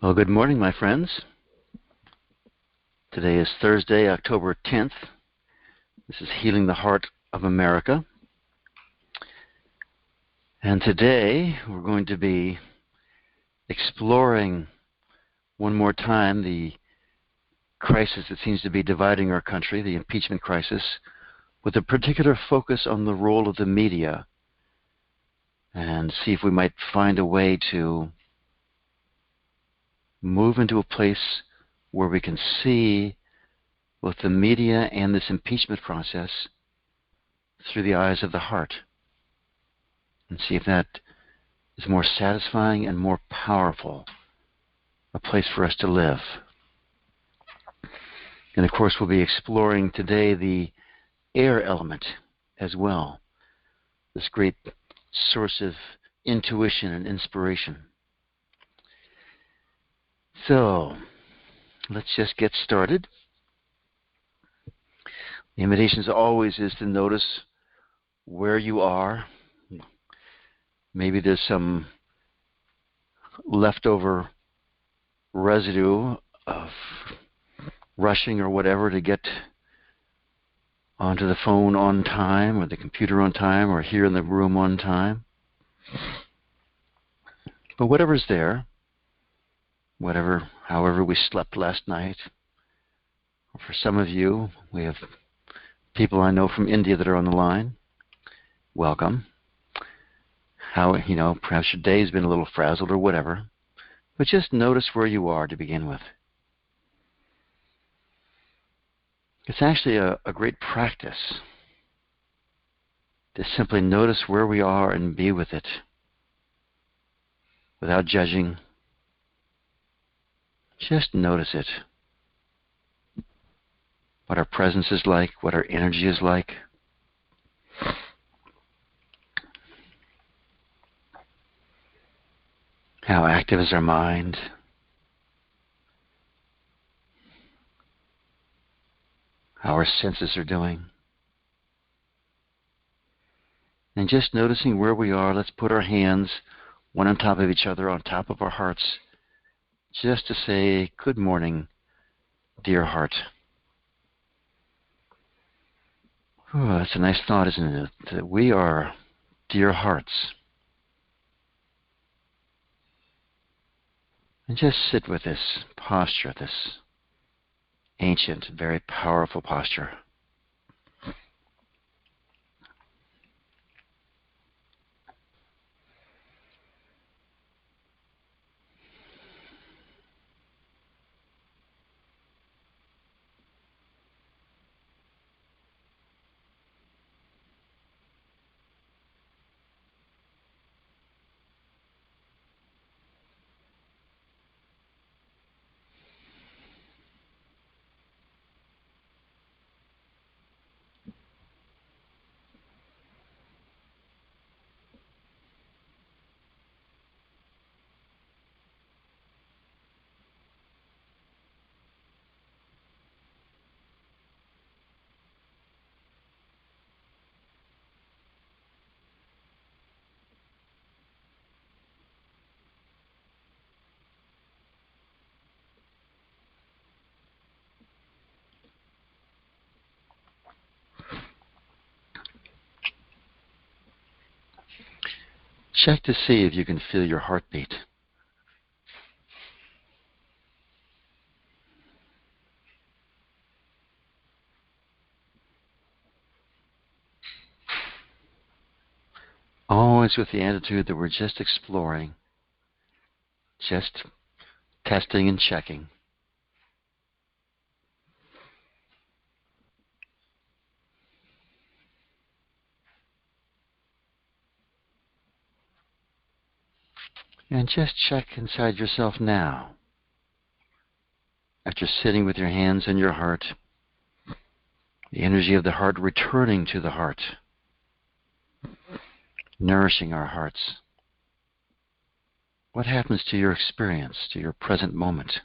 Well, good morning, my friends. Today is Thursday, October 10th. This is Healing the Heart of America. And today we're going to be exploring one more time the crisis that seems to be dividing our country, the impeachment crisis, with a particular focus on the role of the media, and see if we might find a way to move into a place where we can see both the media and this impeachment process through the eyes of the heart, and see if that is more satisfying and more powerful, a place for us to live. And of course, we'll be exploring today the air element as well, this great source of intuition and inspiration. So, let's just get started. The invitation always is to notice where you are. Maybe there's some leftover residue of rushing or whatever to get onto the phone on time, or the computer on time, or here in the room on time. But whatever's there, however we slept last night, or for some of you, we have people I know from India that are on the line. Welcome. Perhaps your day's been a little frazzled or whatever, but just notice where you are to begin with. It's actually a great practice to simply notice where we are and be with it without judging. Just notice it. What our presence is like, what our energy is like. How active is our mind? How our senses are doing. And just noticing where we are, let's put our hands one on top of each other, on top of our hearts, just to say, good morning, dear heart. Oh, that's a nice thought, isn't it? That we are dear hearts. And just sit with this posture, this ancient, very powerful posture. Check to see if you can feel your heartbeat. Always with the attitude that we're just exploring, just testing and checking. And just check inside yourself now. After sitting with your hands on your heart, the energy of the heart returning to the heart, nourishing our hearts. What happens to your experience, to your present moment?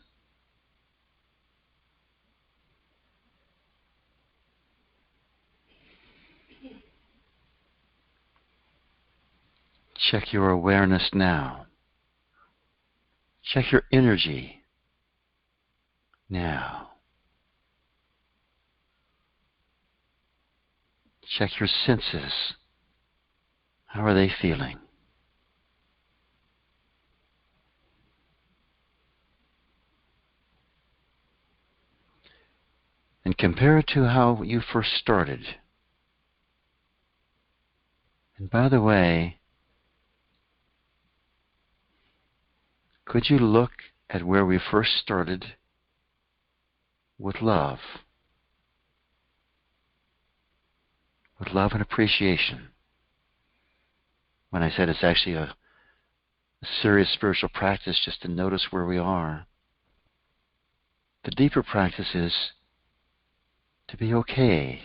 Check your awareness now. Check your energy now. Check your senses. How are they feeling? And compare it to how you first started. And by the way, could you look at where we first started with love? With love and appreciation. When I said it's actually a serious spiritual practice just to notice where we are, the deeper practice is to be okay,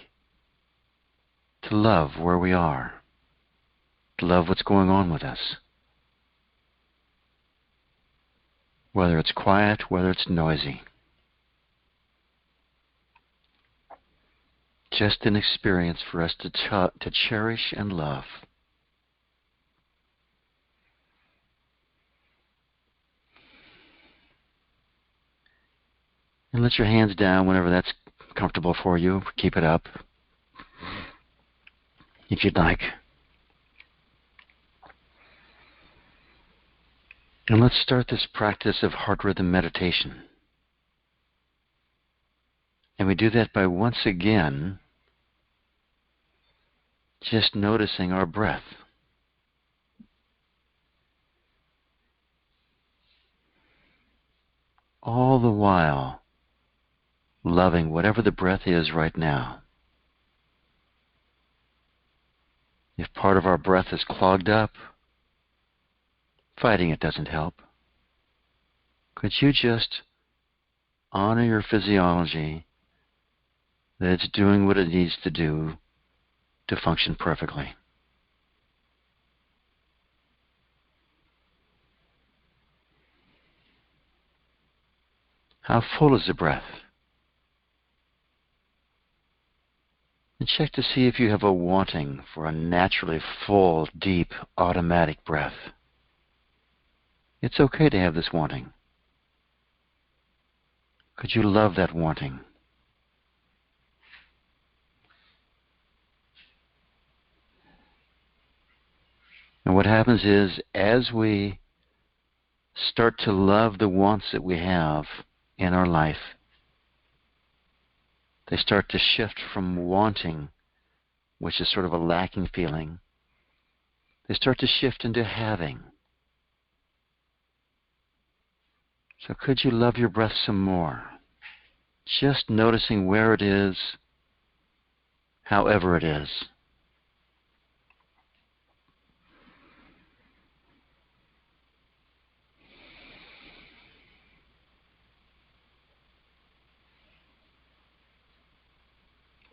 to love where we are, to love what's going on with us. Whether it's quiet, whether it's noisy. Just an experience for us to cherish and love. And let your hands down whenever that's comfortable for you. Keep it up if you'd like. And let's start this practice of heart rhythm meditation. And we do that by once again just noticing our breath. All the while loving whatever the breath is right now. If part of our breath is clogged up, fighting it doesn't help. Could you just honor your physiology, that it's doing what it needs to do to function perfectly? How full is the breath? And check to see if you have a wanting for a naturally full, deep, automatic breath. It's okay to have this wanting. Could you love that wanting? And what happens is, as we start to love the wants that we have in our life, they start to shift from wanting, which is sort of a lacking feeling. They start to shift into having. So could you love your breath some more? Just noticing where it is, however it is.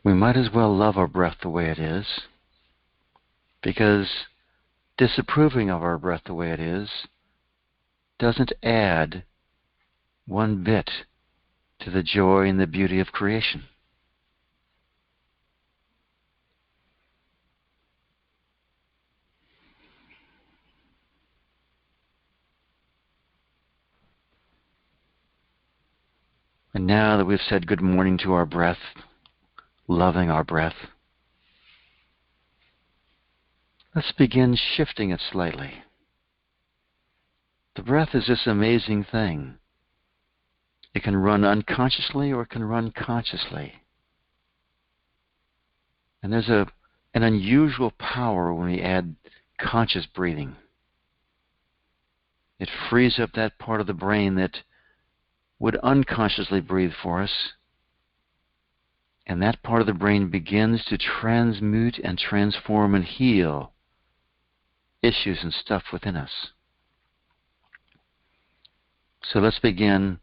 We might as well love our breath the way it is, because disapproving of our breath the way it is doesn't add one bit to the joy and the beauty of creation. And now that we've said good morning to our breath, loving our breath, let's begin shifting it slightly. The breath is this amazing thing. It can run unconsciously or it can run consciously. And there's an unusual power when we add conscious breathing. It frees up that part of the brain that would unconsciously breathe for us. And that part of the brain begins to transmute and transform and heal issues and stuff within us. So let's begin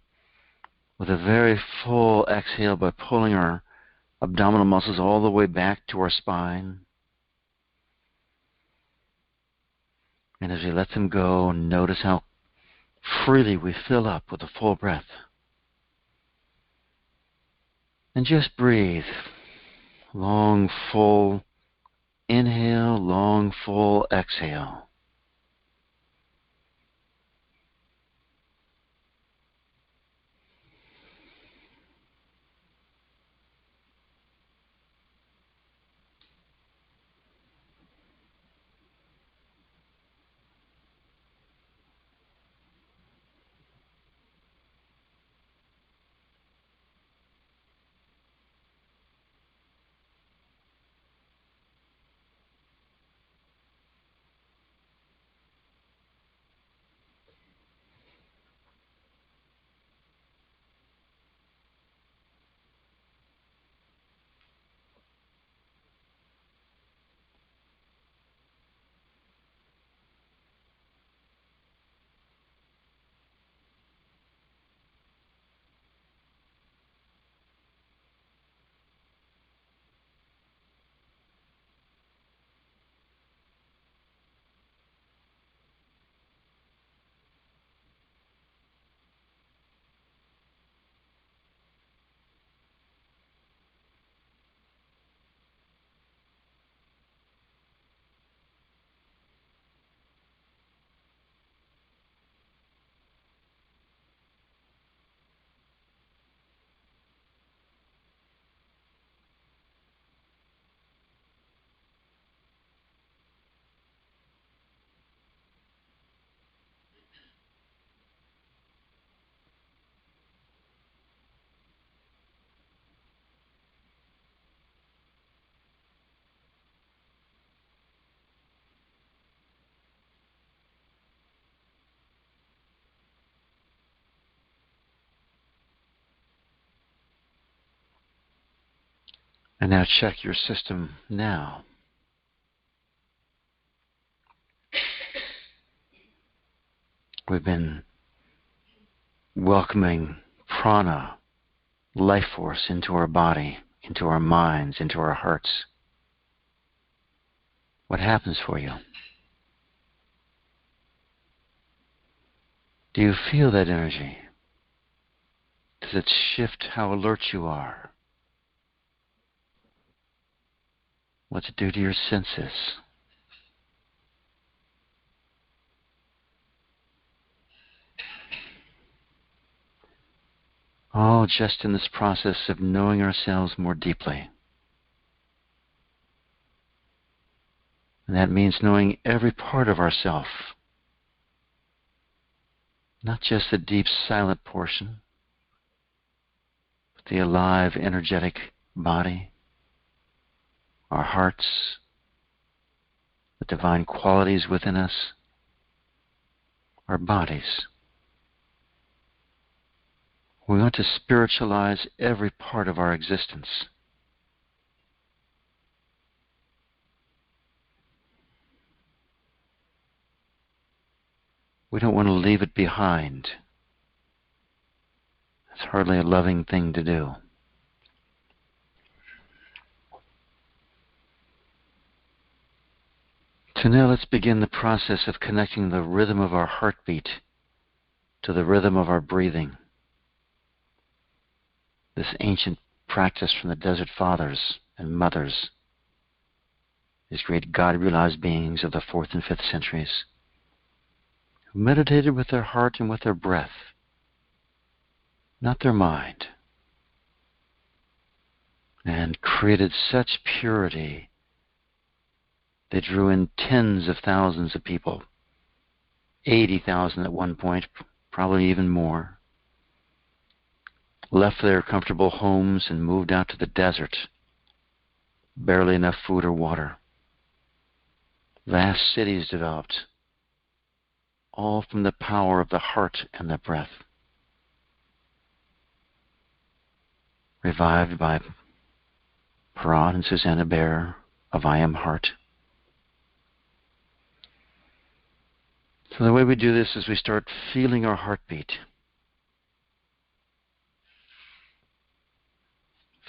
with a very full exhale by pulling our abdominal muscles all the way back to our spine. And as we let them go, notice how freely we fill up with a full breath. And just breathe. Long, full inhale, long, full exhale. And now check your system now. We've been welcoming prana, life force, into our body, into our minds, into our hearts. What happens for you? Do you feel that energy? Does it shift how alert you are? What's it do to your senses? All just in this process of knowing ourselves more deeply. And that means knowing every part of ourself, not just the deep silent portion, but the alive, energetic body, our hearts, the divine qualities within us, our bodies. We want to spiritualize every part of our existence. We don't want to leave it behind. It's hardly a loving thing to do. So now let's begin the process of connecting the rhythm of our heartbeat to the rhythm of our breathing. This ancient practice from the Desert Fathers and Mothers, these great God-realized beings of the 4th and 5th centuries, who meditated with their heart and with their breath, not their mind, and created such purity. They drew in tens of thousands of people, 80,000 at one point, probably even more, left their comfortable homes and moved out to the desert, barely enough food or water. Vast cities developed, all from the power of the heart and the breath. Revived by Perron and Susanna Baer of I Am Heart. So the way we do this is we start feeling our heartbeat.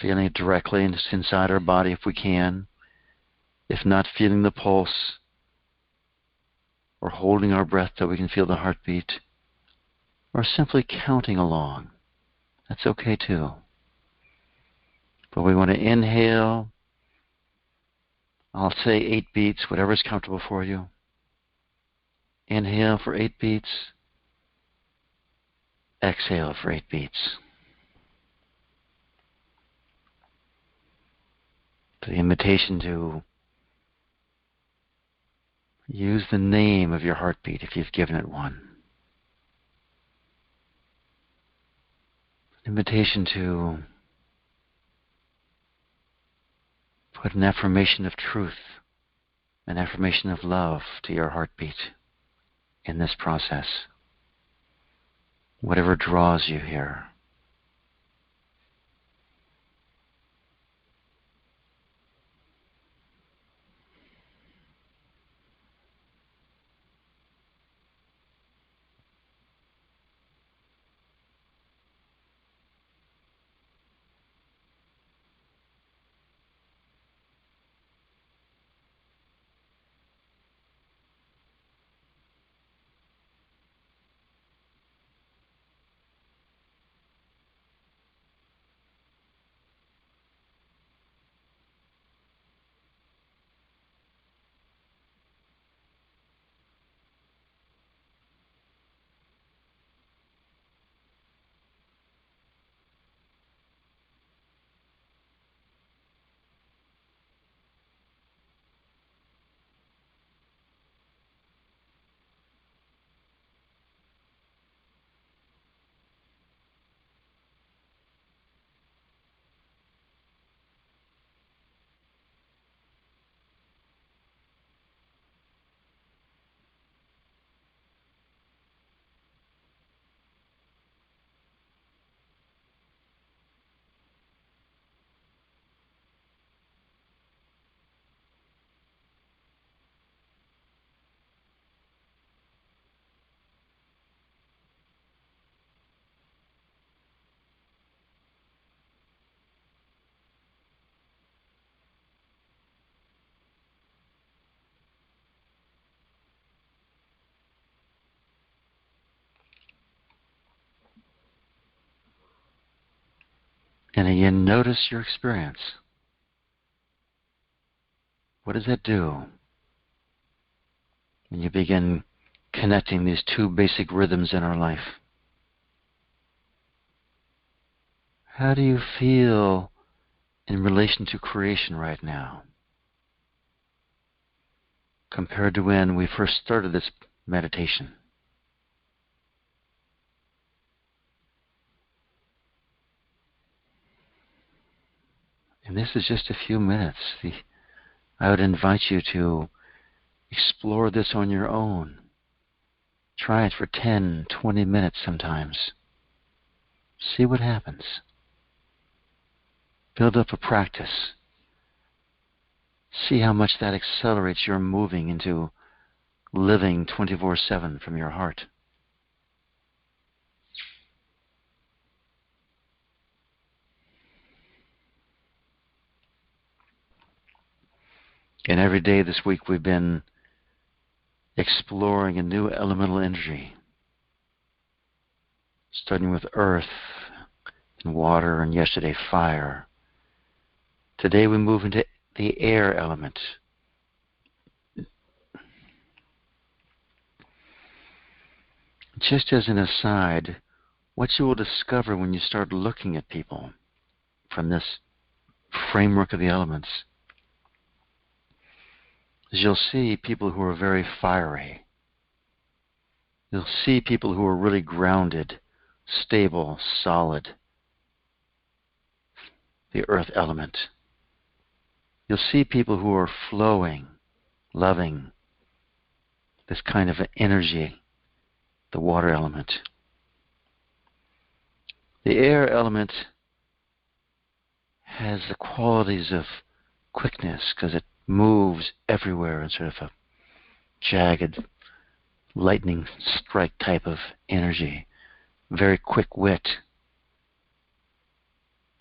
Feeling it directly inside our body if we can. If not, feeling the pulse, or holding our breath till we can feel the heartbeat, or simply counting along. That's okay too. But we want to inhale. I'll say 8 beats, whatever's comfortable for you. Inhale for 8 beats. Exhale for 8 beats. The invitation to use the name of your heartbeat if you've given it one. Invitation to put an affirmation of truth, an affirmation of love to your heartbeat in this process. Whatever draws you here. And again, notice your experience. What does that do when you begin connecting these two basic rhythms in our life? How do you feel in relation to creation right now, compared to when we first started this meditation? And this is just a few minutes. I would invite you to explore this on your own. Try it for 10, 20 minutes sometimes. See what happens. Build up a practice. See how much that accelerates your moving into living 24/7 from your heart. And every day this week we've been exploring a new elemental energy, starting with earth and water, and yesterday fire. Today we move into the air element. Just as an aside, what you will discover when you start looking at people from this framework of the elements is you'll see people who are very fiery. You'll see people who are really grounded, stable, solid, the earth element. You'll see people who are flowing, loving, this kind of energy, the water element. The air element has the qualities of quickness because it moves everywhere in sort of a jagged, lightning strike type of energy. Very quick wit.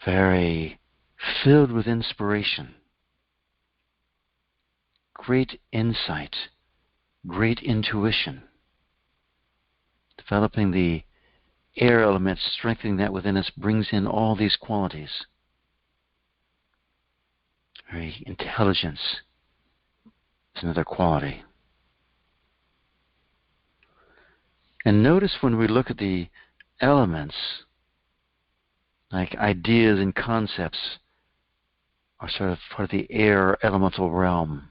Very filled with inspiration. Great insight. Great intuition. Developing the air element, strengthening that within us, brings in all these qualities. Very intelligence is another quality. And notice when we look at the elements, like ideas and concepts are sort of part of the air elemental realm.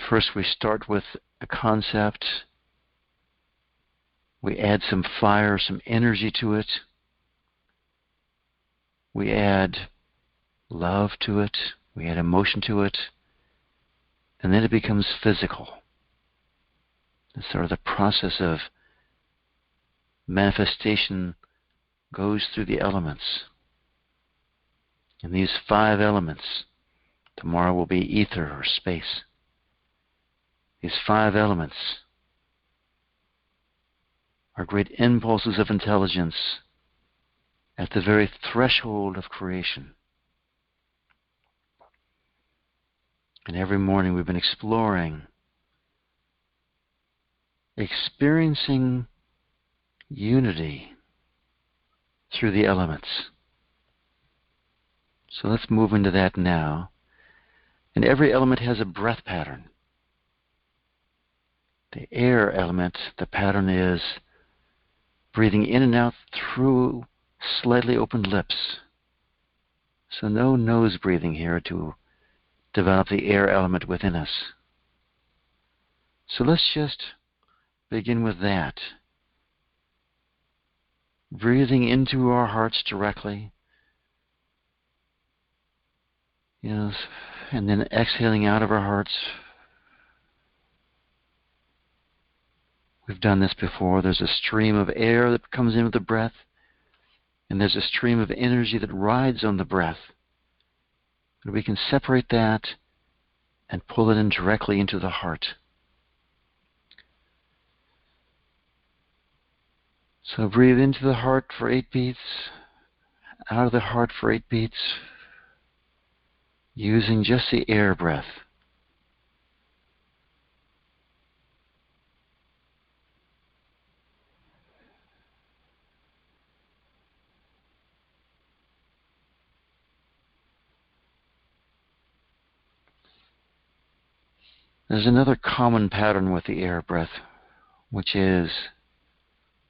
First we start with a concept. We add some fire, some energy to it. We add love to it. We add emotion to it. And then it becomes physical. It's sort of the process of manifestation goes through the elements. And these 5 elements, tomorrow will be ether or space. These 5 elements are great impulses of intelligence at the very threshold of creation. And every morning we've been exploring, experiencing unity through the elements. So let's move into that now. And every element has a breath pattern. The air element, the pattern is breathing in and out through slightly opened lips. So no nose breathing here to develop the air element within us. So let's just begin with that. Breathing into our hearts directly. Yes, and then exhaling out of our hearts. We've done this before. There's a stream of air that comes in with the breath, and there's a stream of energy that rides on the breath. And we can separate that and pull it in directly into the heart. So breathe into the heart for 8 beats, out of the heart for 8 beats, using just the air breath. There's another common pattern with the air breath, which is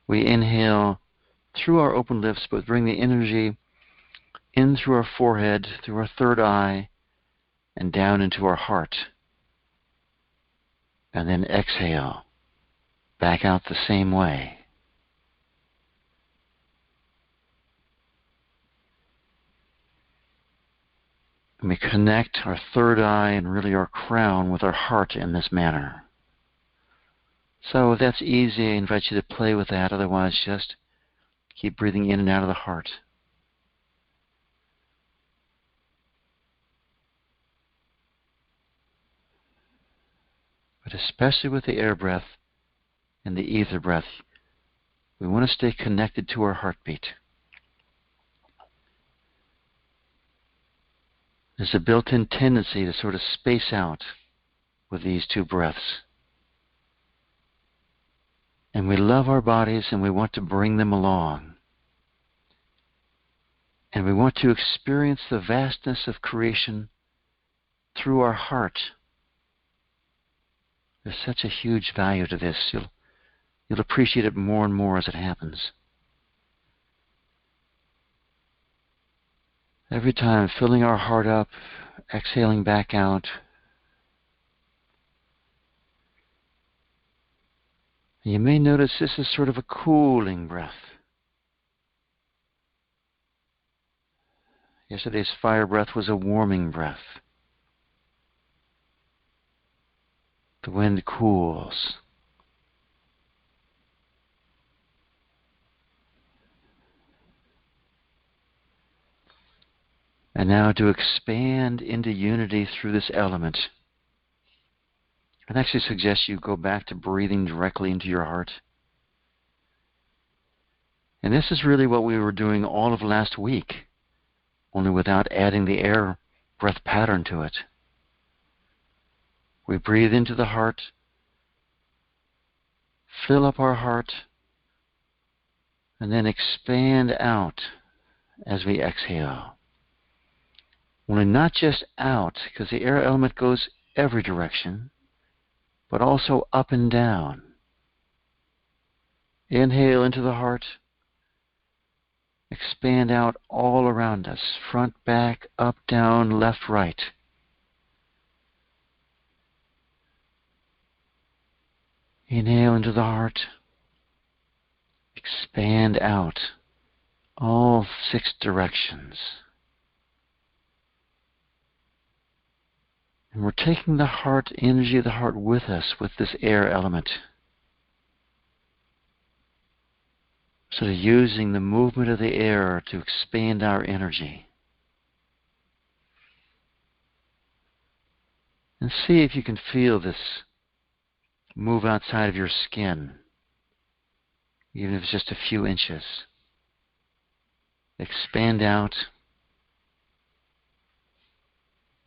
we inhale through our open lips, but bring the energy in through our forehead, through our third eye, and down into our heart. And then exhale, back out the same way. And we connect our third eye and really our crown with our heart in this manner. So if that's easy, I invite you to play with that. Otherwise, just keep breathing in and out of the heart. But especially with the air breath and the ether breath, we want to stay connected to our heartbeat. There's a built-in tendency to sort of space out with these two breaths. And we love our bodies and we want to bring them along. And we want to experience the vastness of creation through our heart. There's such a huge value to this. You'll appreciate it more and more as it happens. Every time, filling our heart up, exhaling back out. You may notice this is sort of a cooling breath. Yesterday's fire breath was a warming breath. The wind cools. And now to expand into unity through this element, I'd actually suggest you go back to breathing directly into your heart. And this is really what we were doing all of last week, only without adding the air breath pattern to it. We breathe into the heart, fill up our heart, and then expand out as we exhale. Only not just out, because the air element goes every direction, but also up and down. Inhale into the heart. Expand out all around us, front, back, up, down, left, right. Inhale into the heart. Expand out all 6 directions. And we're taking the heart, energy of the heart with us with this air element. So using the movement of the air to expand our energy. And see if you can feel this move outside of your skin, even if it's just a few inches. Expand out.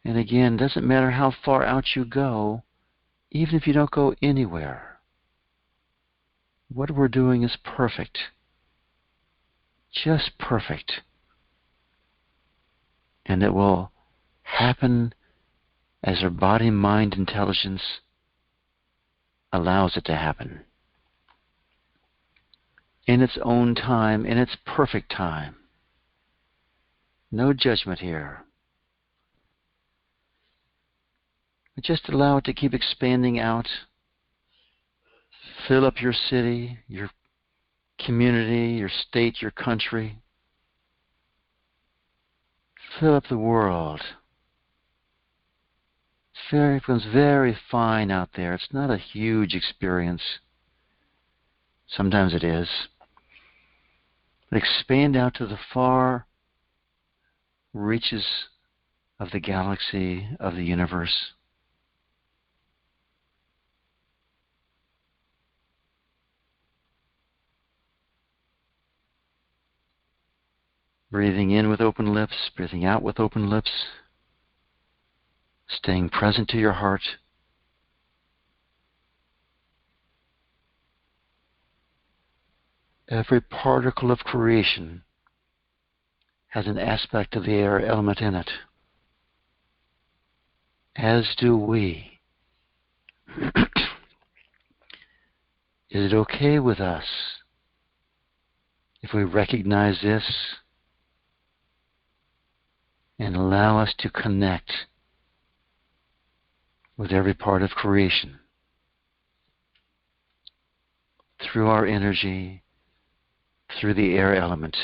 And again, doesn't matter how far out you go, even if you don't go anywhere. What we're doing is perfect. Just perfect. And it will happen as our body, mind, intelligence allows it to happen. In its own time, in its perfect time. No judgment here. But just allow it to keep expanding out. Fill up your city, your community, your state, your country. Fill up the world. It becomes very fine out there. It's not a huge experience. Sometimes it is. But expand out to the far reaches of the galaxy, of the universe. Breathing in with open lips, breathing out with open lips. Staying present to your heart. Every particle of creation has an aspect of the air element in it, as do we. Is it okay with us if we recognize this and allow us to connect with every part of creation through our energy, through the air element?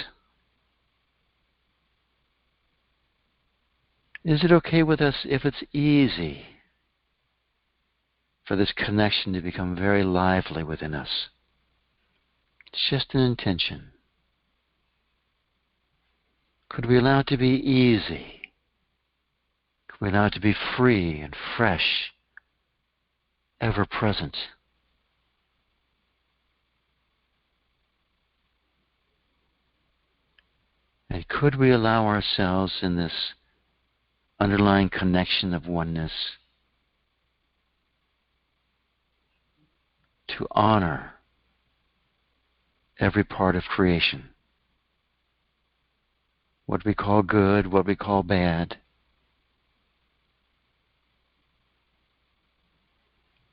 Is it okay with us if it's easy for this connection to become very lively within us? It's just an intention. Could we allow it to be easy? Could we allow it to be free and fresh, ever present? And could we allow ourselves in this underlying connection of oneness to honor every part of creation? What we call good, what we call bad.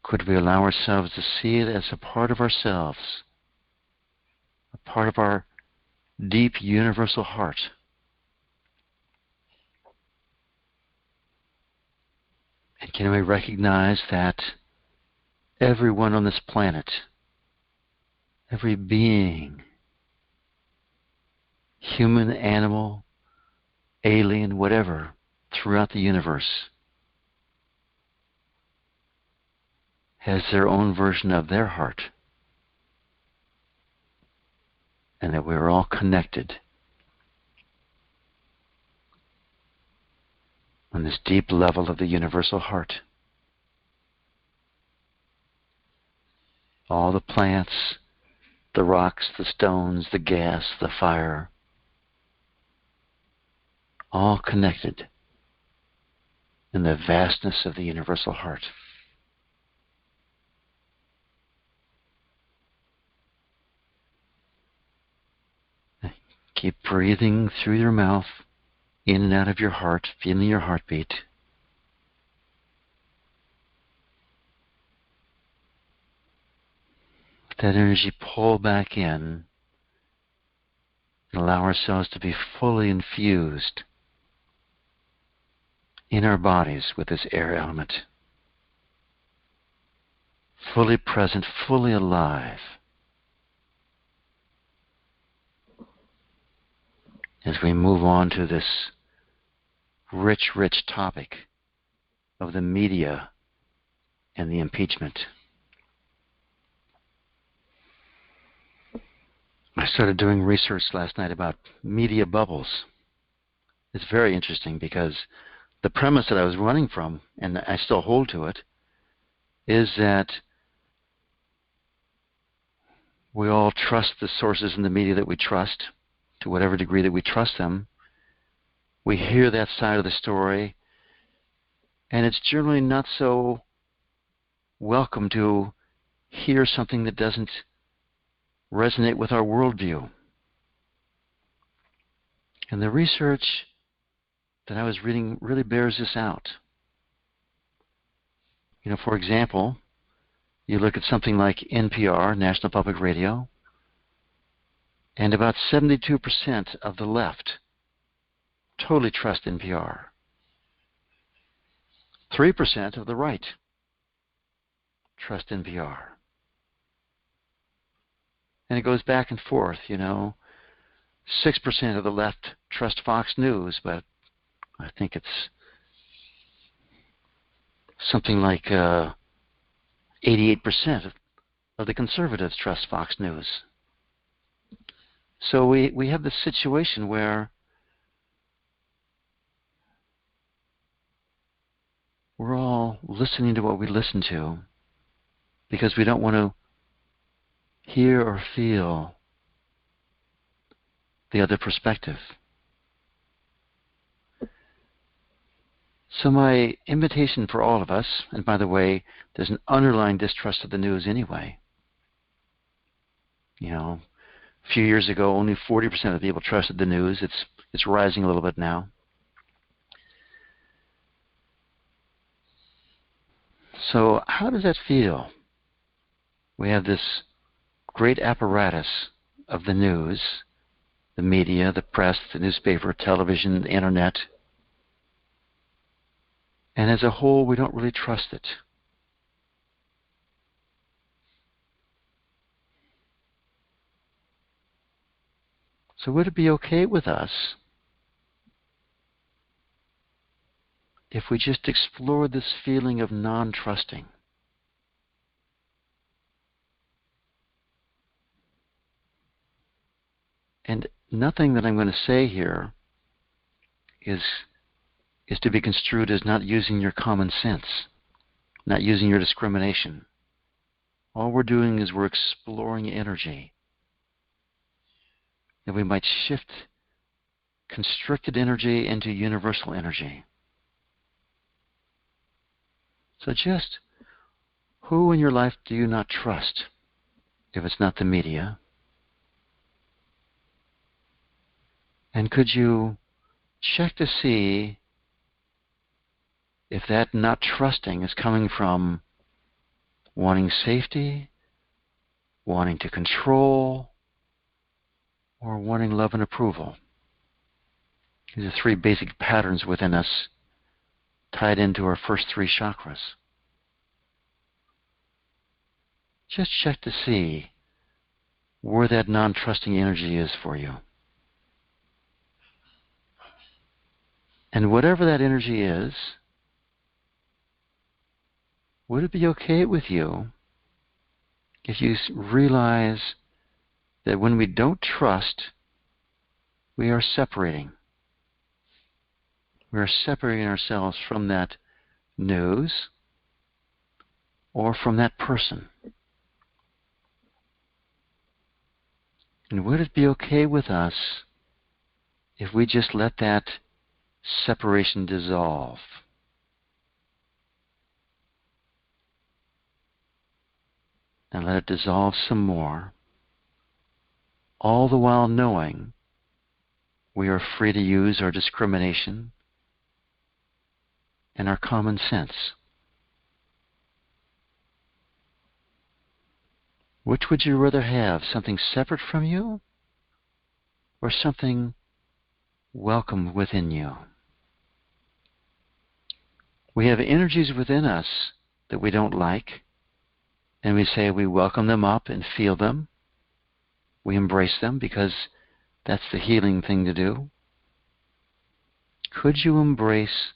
Could we allow ourselves to see it as a part of ourselves, a part of our deep universal heart? And can we recognize that everyone on this planet, every being, human, animal, alien, whatever, throughout the universe, has their own version of their heart, and that we're all connected on this deep level of the universal heart? All the plants, the rocks, the stones, the gas, the fire, all connected in the vastness of the universal heart. Keep breathing through your mouth, in and out of your heart, feeling your heartbeat. Let that energy pull back in and allow ourselves to be fully infused in our bodies with this air element. Fully present, fully alive. As we move on to this rich, rich topic of the media and the impeachment. I started doing research last night about media bubbles. It's very interesting because the premise that I was running from, and I still hold to it, is that we all trust the sources in the media that we trust, to whatever degree that we trust them. We hear that side of the story, and it's generally not so welcome to hear something that doesn't resonate with our worldview. And the research that I was reading really bears this out. For example, you look at something like NPR, National Public Radio, and about 72% of the left totally trust NPR. 3% of the right trust NPR. And it goes back and forth, 6% of the left trust Fox News, but I think it's something like 88% of the conservatives trust Fox News. So we have this situation where we're all listening to what we listen to because we don't want to hear or feel the other perspective. So my invitation for all of us, and by the way, there's an underlying distrust of the news anyway. A few years ago, only 40% of people trusted the news. It's rising a little bit now. So how does that feel? We have this great apparatus of the news, the media, the press, the newspaper, television, the internet, and as a whole, we don't really trust it. So would it be okay with us if we just explored this feeling of non-trusting? And nothing that I'm going to say here is to be construed as not using your common sense, not using your discrimination. All we're doing is we're exploring energy. That we might shift constricted energy into universal energy. So just who in your life do you not trust if it's not the media? And could you check to see if that not trusting is coming from wanting safety, wanting to control, or wanting love and approval? These are three basic patterns within us tied into our first three chakras. Just check to see where that non-trusting energy is for you. And whatever that energy is, would it be okay with you if you realize that when we don't trust, we are separating? We are separating ourselves from that news or from that person. And would it be okay with us if we just let that separation dissolve? And let it dissolve some more, all the while knowing we are free to use our discrimination and our common sense. Which would you rather have, something separate from you or something welcome within you? We have energies within us that we don't like, and we say we welcome them up and feel them. We embrace them because that's the healing thing to do. Could you embrace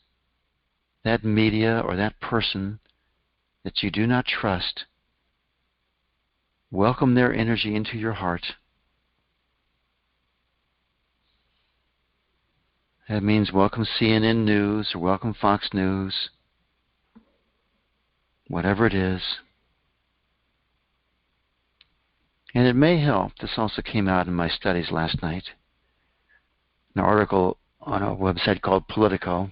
that media or that person that you do not trust? Welcome their energy into your heart. That means welcome CNN News or welcome Fox News, whatever it is. And it may help, this also came out in my studies last night, an article on a website called Politico.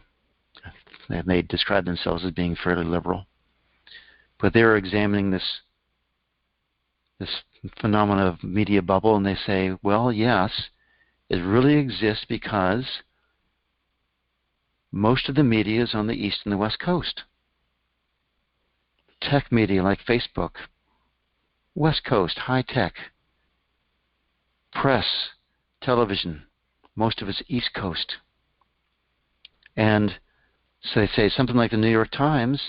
They describe themselves as being fairly liberal. But they're examining this phenomenon of media bubble, and they say, well, yes, it really exists because most of the media is on the East and the West Coast. Tech media like Facebook, West Coast, high tech. Press, television, most of it's East Coast. And so they say something like the New York Times,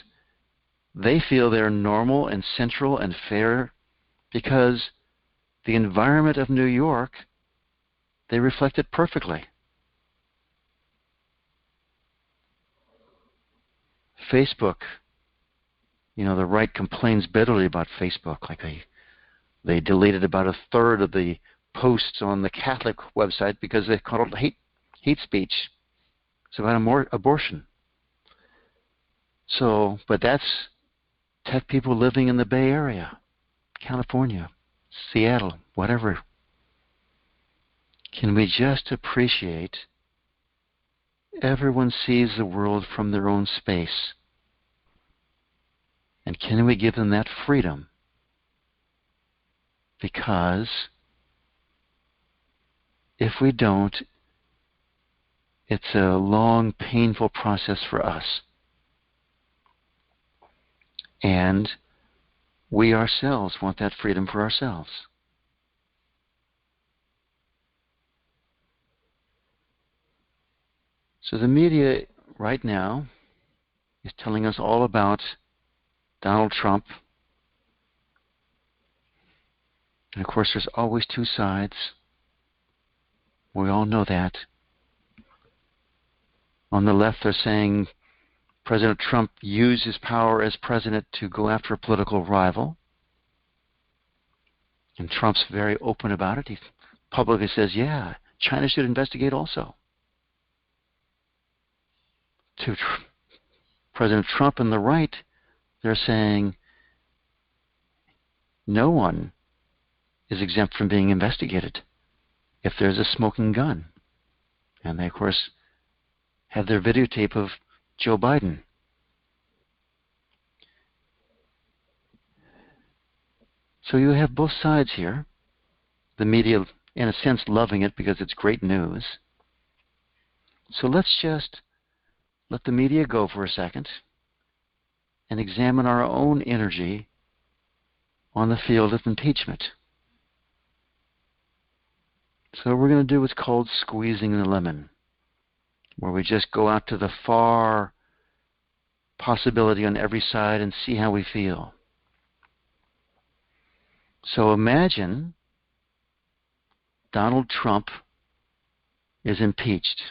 they feel they're normal and central and fair because the environment of New York, they reflect it perfectly. Facebook, the right complains bitterly about Facebook. Like they deleted about a third of the posts on the Catholic website because they called it hate speech. It's about abortion. So, but that's tech people living in the Bay Area, California, Seattle, whatever. Can we just appreciate everyone sees the world from their own space? And can we give them that freedom? Because if we don't, it's a long, painful process for us. And we ourselves want that freedom for ourselves. So the media right now is telling us all about Donald Trump. And of course, there's always two sides. We all know that. On the left, they're saying President Trump used his power as president to go after a political rival. And Trump's very open about it. He publicly says, yeah, China should investigate also. To President Trump and the right, they're saying no one is exempt from being investigated if there's a smoking gun. And they, of course, have their videotape of Joe Biden. So you have both sides here. The media, in a sense, loving it because it's great news. So let's just let the media go for a second and examine our own energy on the field of impeachment. So we're going to do what's called squeezing the lemon, where we just go out to the far possibility on every side and see how we feel. So imagine Donald Trump is impeached.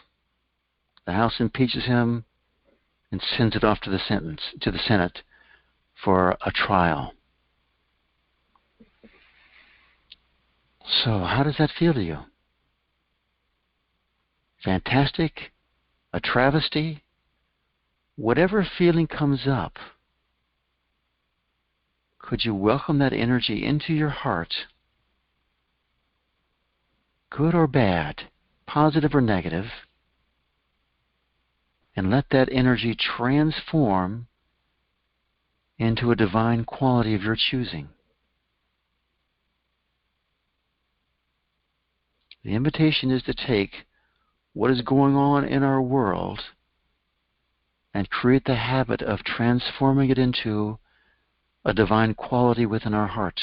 The House impeaches him and sends it off to the Senate for a trial. So how does that feel to you? Fantastic? A travesty? Whatever feeling comes up, could you welcome that energy into your heart, good or bad, positive or negative, and let that energy transform into a divine quality of your choosing? The invitation is to take what is going on in our world and create the habit of transforming it into a divine quality within our heart.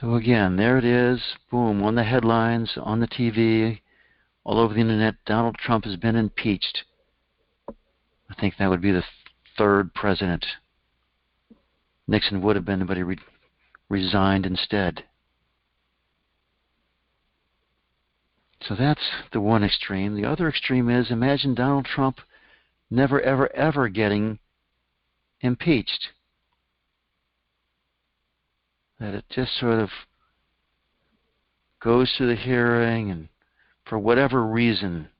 So again, there it is, boom, on the headlines, on the TV, all over the internet, Donald Trump has been impeached. I think that would be the third president. Nixon would have been, but he resigned instead. So that's the one extreme. The other extreme is, imagine Donald Trump never, ever, ever getting impeached. That it just sort of goes through the hearing, and for whatever reason,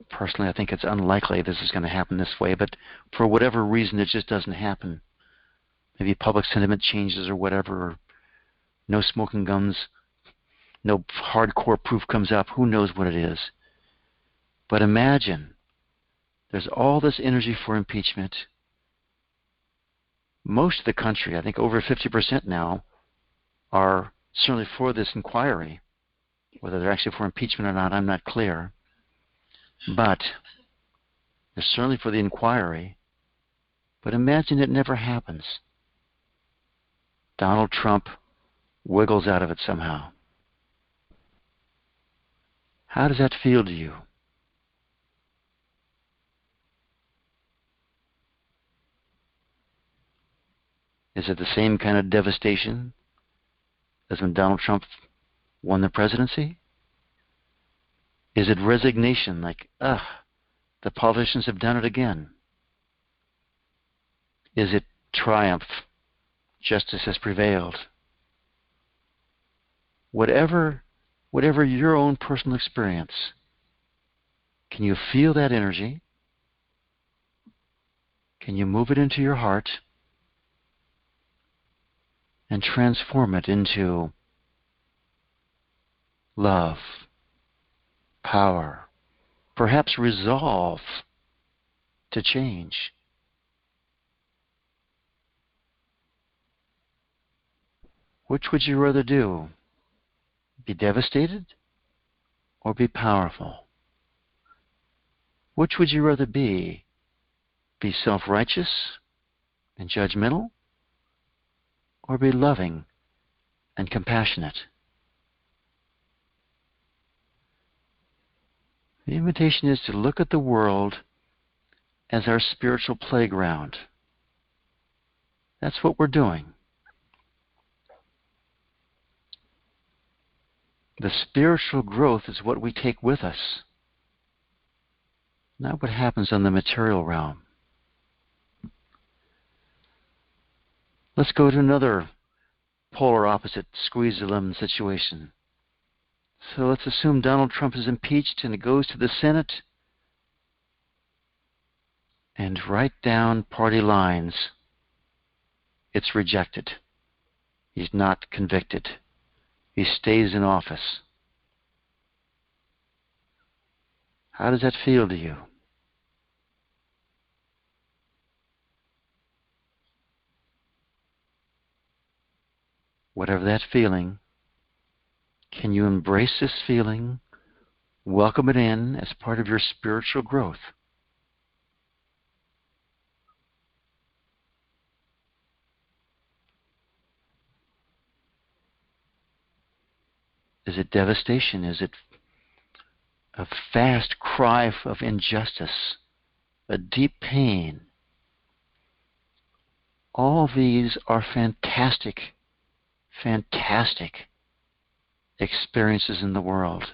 personally I think it's unlikely this is going to happen this way, but for whatever reason it just doesn't happen. Maybe public sentiment changes or whatever, or no smoking guns, no hardcore proof comes up, who knows what it is. But imagine there's all this energy for impeachment. Most of the country, I think over 50% now, are certainly for this inquiry. Whether they're actually for impeachment or not, I'm not clear. But they're certainly for the inquiry. But imagine it never happens. Donald Trump wiggles out of it somehow. How does that feel to you? Is it the same kind of devastation as when Donald Trump won the presidency? Is it resignation, like, the politicians have done it again? Is it triumph? Justice has prevailed. Whatever your own personal experience, can you feel that energy? Can you move it into your heart and transform it into love, power, perhaps resolve to change? Which would you rather do? Be devastated or be powerful? Which would you rather be? Be self-righteous and judgmental, or be loving and compassionate? The invitation is to look at the world as our spiritual playground. That's what we're doing. The spiritual growth is what we take with us, not what happens in the material realm. Let's go to another polar opposite squeeze the lemon situation. So let's assume Donald Trump is impeached and it goes to the Senate, and right down party lines, it's rejected. He's not convicted. He stays in office. How does that feel to you? Whatever that feeling, can you embrace this feeling, welcome it in as part of your spiritual growth? Is it devastation? Is it a fast cry of injustice, a deep pain? All these are fantastic experiences in the world.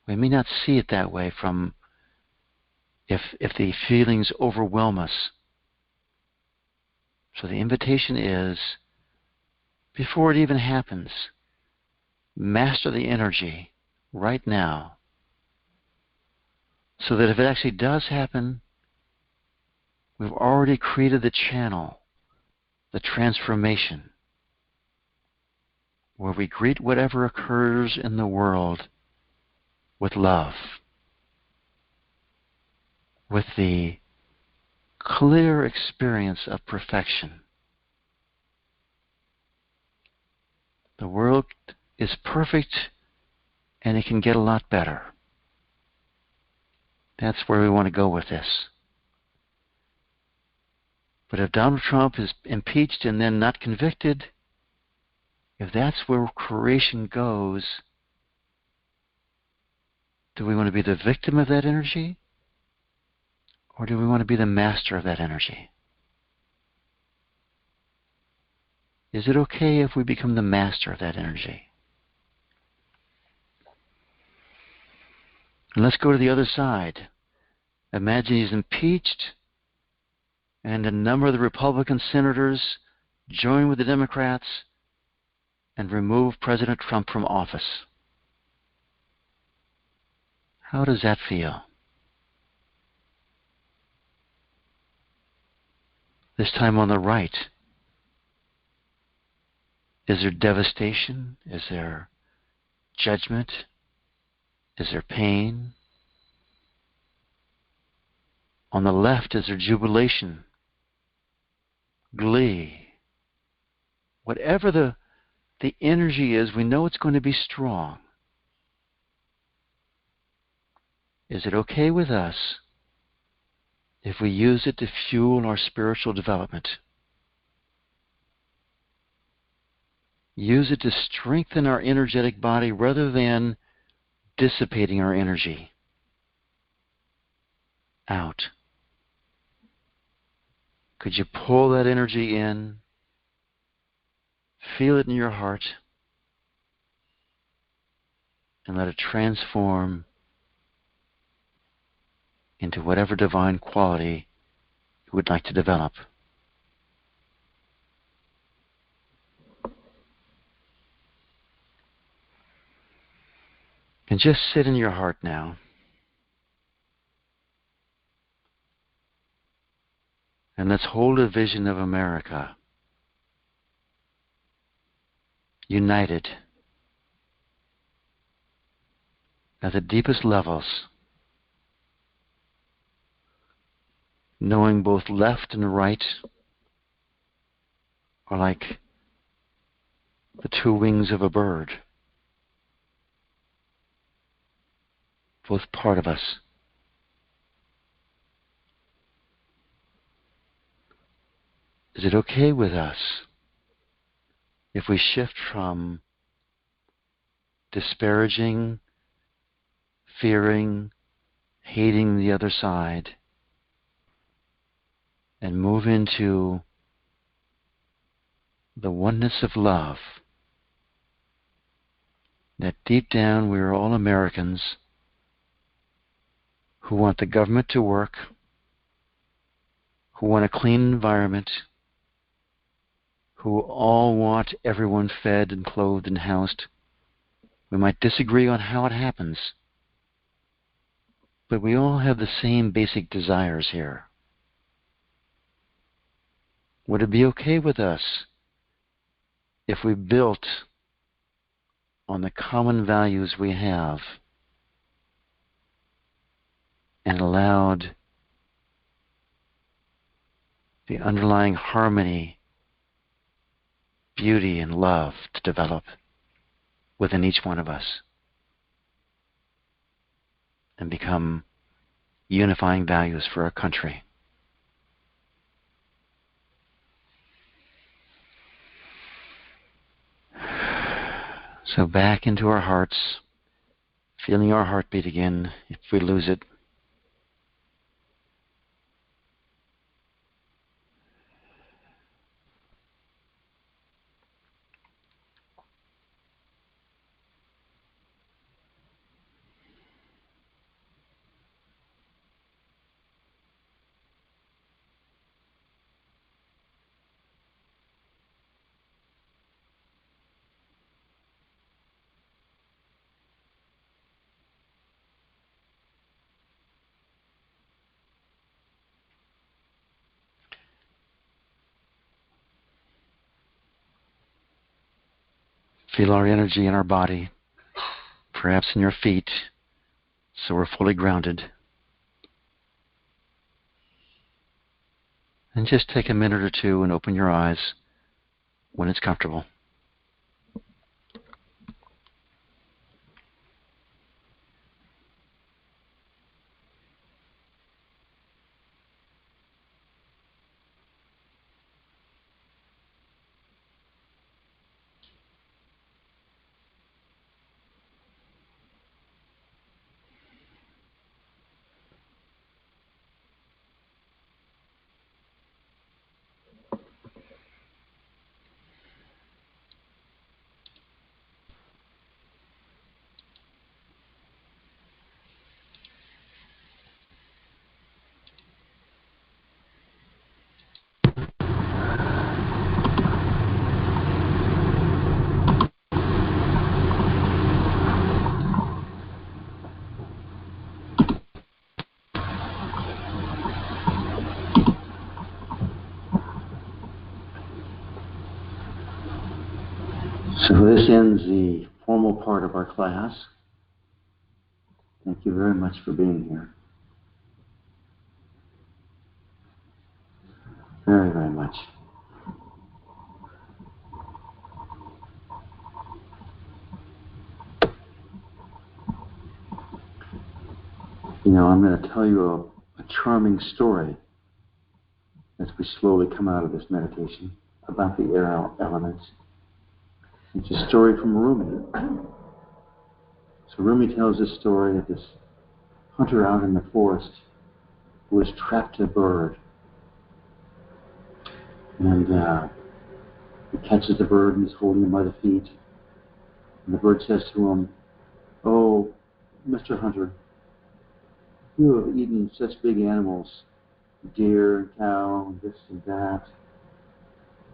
We may not see it that way from if the feelings overwhelm us. So the invitation is, before it even happens, master the energy right now, so that if it actually does happen, we've already created the channel, the transformation, where we greet whatever occurs in the world with love, with the clear experience of perfection. The world is perfect, and it can get a lot better. That's where we want to go with this. But if Donald Trump is impeached and then not convicted, if that's where creation goes, do we want to be the victim of that energy? Or do we want to be the master of that energy? Is it okay if we become the master of that energy? And let's go to the other side. Imagine he's impeached, and a number of the Republican senators join with the Democrats and remove President Trump from office. How does that feel? This time on the right. Is there devastation? Is there judgment? Is there pain? On the left, is there jubilation, glee? Whatever the energy is, we know it's going to be strong. Is it okay with us if we use it to fuel our spiritual development? Use it to strengthen our energetic body rather than dissipating our energy out. Could you pull that energy in, feel it in your heart, and let it transform into whatever divine quality you would like to develop? And just sit in your heart now. And let's hold a vision of America, united at the deepest levels, knowing both left and right are like the two wings of a bird, both part of us. Is it okay with us if we shift from disparaging, fearing, hating the other side, and move into the oneness of love, that deep down we are all Americans who want the government to work, who want a clean environment, who all want everyone fed and clothed and housed. We might disagree on how it happens, but we all have the same basic desires here. Would it be okay with us if we built on the common values we have and allowed the underlying harmony, beauty, and love to develop within each one of us and become unifying values for our country? So back into our hearts, feeling our heartbeat again if we lose it. Feel our energy in our body, perhaps in your feet, so we're fully grounded. And just take a minute or two and open your eyes when it's comfortable. So this ends the formal part of our class. Thank you very much for being here. Very, very much. You know, I'm going to tell you a charming story as we slowly come out of this meditation about the air elements. It's a story from Rumi. So Rumi tells this story of this hunter out in the forest who has trapped a bird. And he catches the bird and is holding him by the feet. And the bird says to him, "Oh, Mr. Hunter, you have eaten such big animals, deer and cow, and this and that.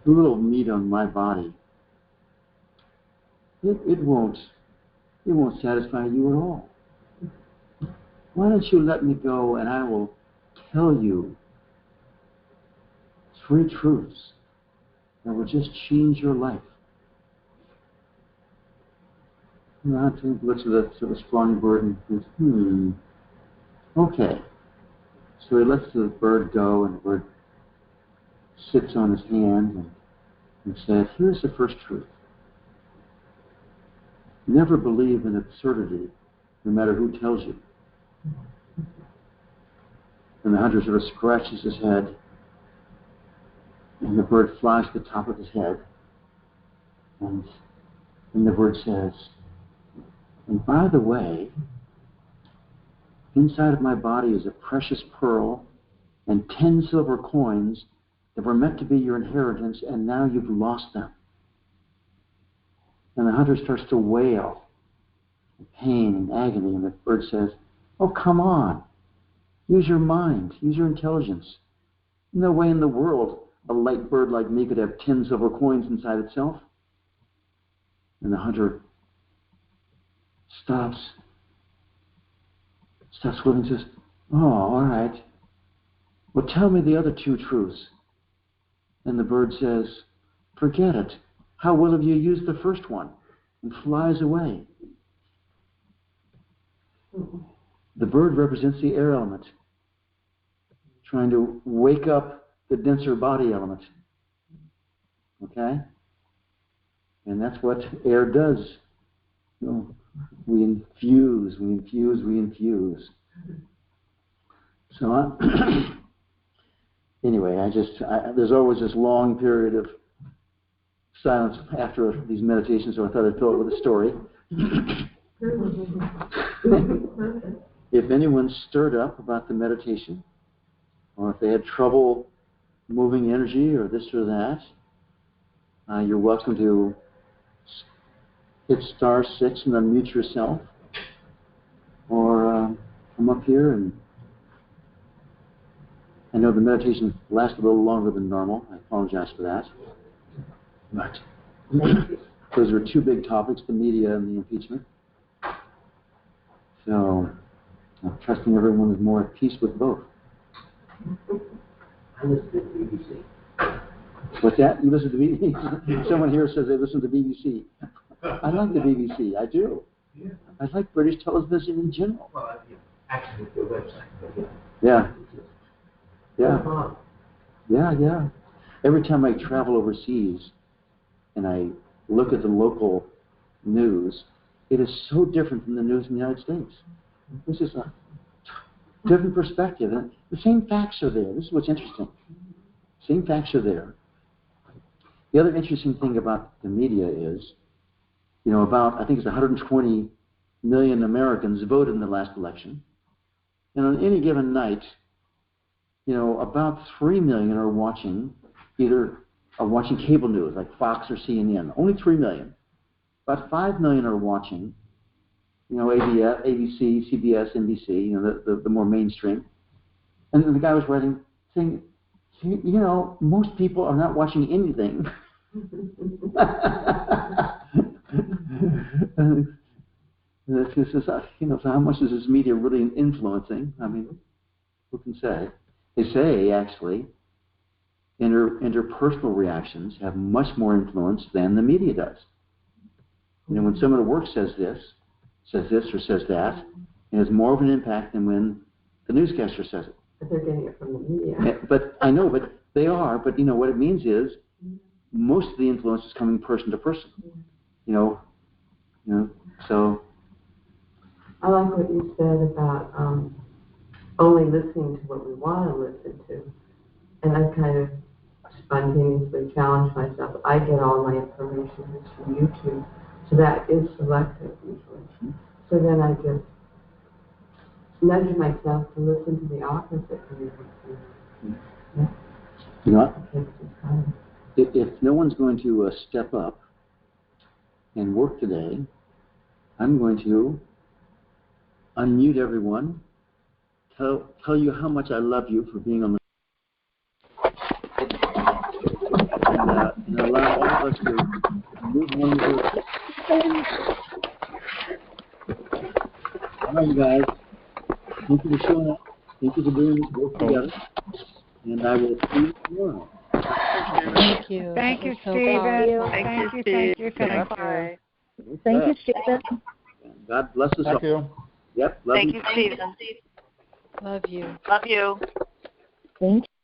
The little meat on my body, it won't satisfy you at all. Why don't you let me go and I will tell you 3 truths that will just change your life." And the hunter looks at the flying bird and thinks, okay. So he lets the bird go, and the bird sits on his hand and says, "Here's the first truth. Never believe in absurdity, no matter who tells you." And the hunter sort of scratches his head And the bird flies to the top of his head. And then the bird says, and by the way, inside of my body is a precious pearl and 10 silver coins that were meant to be your inheritance, and now you've lost them. And the hunter starts to wail in pain and agony, and the bird says, oh, come on. Use your mind. Use your intelligence. No way in the world a light bird like me could have 10 silver coins inside itself. And the hunter stops whittling and says, oh, all right. Well, tell me the other 2 truths. And the bird says, forget it. How well have you used the first one? And flies away. The bird represents the air element, trying to wake up the denser body element. Okay? And that's what air does. You know, we infuse. So anyway, there's always this long period of silence after these meditations, so I thought I'd fill it with a story. If anyone's stirred up about the meditation, or if they had trouble moving energy or this or that, you're welcome to hit *6 and unmute yourself, or come up here. And I know the meditation lasted a little longer than normal. I apologize for that. But those are 2 big topics, the media and the impeachment. So I'm trusting everyone is more at peace with both. I listen to BBC. What's that? You listen to BBC? Someone here says they listen to BBC. I like the BBC. I do. Yeah. I like British television in general. Well, actually, their website. But yeah. Yeah. Yeah. Every time I travel overseas and I look at the local news, it is so different from the news in the United States. This is a different perspective. And the same facts are there. This is what's interesting. Same facts are there. The other interesting thing about the media is, I think it's 120 million Americans voted in the last election. And on any given night, about 3 million are watching cable news like Fox or CNN. Only 3 million. About 5 million are watching, ABC, CBS, NBC, the more mainstream. And the guy was writing, saying, most people are not watching anything. This is, so how much is this media really influencing? I mean, who can say? They say, actually, interpersonal reactions have much more influence than the media does. When someone at work says this or says that, it has more of an impact than when the newscaster says it. But they're getting it from the media. But I know, but they are. But what it means is most of the influence is coming person to person. So. I like what you said about only listening to what we want to listen to, and I kind of spontaneously challenge myself. I get all my information from YouTube, so that is selective usually. So then I just nudge myself to listen to the opposite. Yeah. You know what? If no one's going to step up and work today, I'm going to unmute everyone, tell you how much I love you for being on the and allow all of us to move on with it. All right, guys. Thank you for showing up. Thank you for doing this work together. And I will see you tomorrow. Thank you. Thank you, So Stephen. Thank you. Thank you, Stephen. God bless us all. Thank you. Yep. Love Thank you, you, Stephen. Love you. Love you. Thank you.